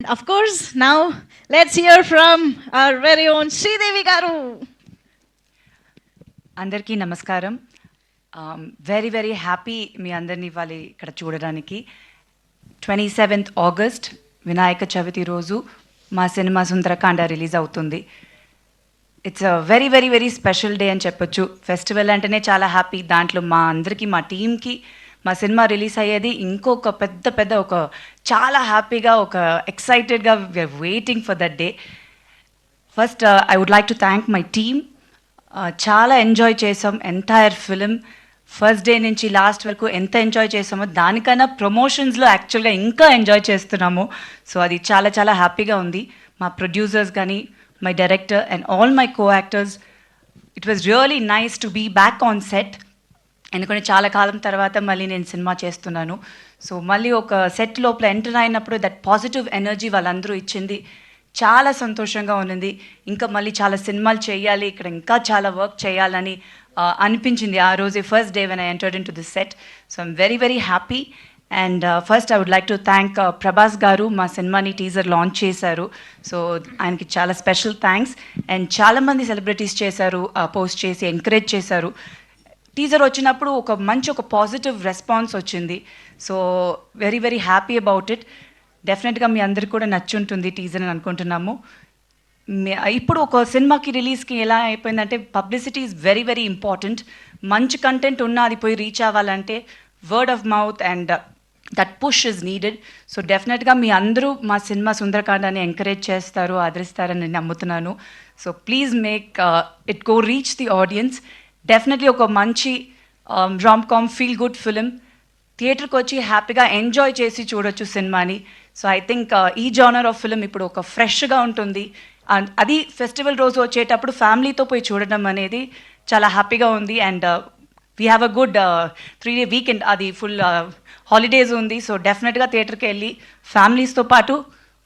Of course, now let's hear from our very own Sridevi Garu. అందరికీ నమస్కారం. Very happy మీ అందరినీ ఇవాళ ఇక్కడ చూడడానికి. 27th ఆగస్ట్ వినాయక చవితి రోజు మా సినిమా సుందరకాండ రిలీజ్ అవుతుంది. It's a very special day అని చెప్పొచ్చు. ఫెస్టివల్ అంటేనే చాలా హ్యాపీ. దాంట్లో మా అందరికీ, మా టీమ్కి మా సినిమా రిలీజ్ అయ్యేది ఇంకొక పెద్ద ఒక చాలా హ్యాపీగా, ఒక ఎక్సైటెడ్గా we're waiting for that day. First I would like to thank my team. చాలా ఎంజాయ్ చేసాం ఎంటైర్ ఫిలిం. ఫస్ట్ డే నుంచి లాస్ట్ వరకు ఎంత ఎంజాయ్ చేసామో దానికన్నా ప్రమోషన్స్లో యాక్చువల్గా ఇంకా ఎంజాయ్ చేస్తున్నాము. సో అది చాలా హ్యాపీగా ఉంది. మా ప్రొడ్యూసర్స్ కానీ, my director and all my co actors, it was really nice to be back on set. ఎందుకంటే చాలా కాలం తర్వాత మళ్ళీ నేను సినిమా చేస్తున్నాను. సో మళ్ళీ ఒక సెట్ లోపల ఎంటర్ అయినప్పుడు దట్ పాజిటివ్ ఎనర్జీ వాళ్ళందరూ ఇచ్చింది. చాలా సంతోషంగా ఉన్నది. ఇంకా మళ్ళీ చాలా సినిమాలు చేయాలి, ఇక్కడ ఇంకా చాలా వర్క్ చేయాలని అనిపించింది ఆ రోజే, first day when I entered in to this set. So I'm very happy. And first I would like to thank Prabhas గారు. మా సినిమాని టీజర్ లాంచ్ చేశారు. సో ఆయనకి చాలా స్పెషల్ థ్యాంక్స్. అండ్ చాలామంది సెలబ్రిటీస్ చేశారు, పోస్ట్ చేసి ఎంకరేజ్ చేశారు. టీజర్ వచ్చినప్పుడు ఒక పాజిటివ్ రెస్పాన్స్ వచ్చింది. So very happy about it. డెఫినెట్గా మీ అందరికి కూడా నచ్చుంటుంది టీజర్ అని అనుకుంటున్నాము. ఇప్పుడు ఒక సినిమాకి రిలీజ్కి ఎలా అయిపోయిందంటే పబ్లిసిటీ ఈజ్ వెరీ ఇంపార్టెంట్. మంచి కంటెంట్ ఉన్నా అది పోయి రీచ్ అవ్వాలంటే word of mouth and that push is needed. So డెఫినెట్గా మీ అందరూ మా సినిమా సుందరకాండాన్ని ఎంకరేజ్ చేస్తారు, ఆదరిస్తారని నేను నమ్ముతున్నాను. So please make it go reach the audience. Definitely ఒక మంచి రామ్-కామ్ ఫీల్ గుడ్ ఫిలిం. థియేటర్కి వచ్చి హ్యాపీగా ఎంజాయ్ చేసి చూడొచ్చు సినిమాని. సో ఐ థింక్ ఈ జానర్ ఆఫ్ ఫిలిం ఇప్పుడు ఒక ఫ్రెష్గా ఉంటుంది. అండ్ అది ఫెస్టివల్ రోజు వచ్చేటప్పుడు ఫ్యామిలీతో పోయి చూడడం అనేది చాలా హ్యాపీగా ఉంది. And we have a good 3-day weekend, అది ఫుల్ హాలిడేస్ ఉంది. సో డెఫినెట్గా థియేటర్కి వెళ్ళి ఫ్యామిలీస్తో పాటు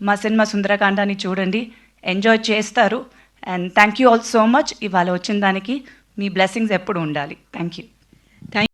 మా సినిమా సుందరకాండాన్ని చూడండి, ఎంజాయ్ చేస్తారు. And thank you all so much. ఇవాళ వచ్చిన దానికి మీ బ్లెస్సింగ్స్ ఎప్పుడు ఉండాలి. Thank you.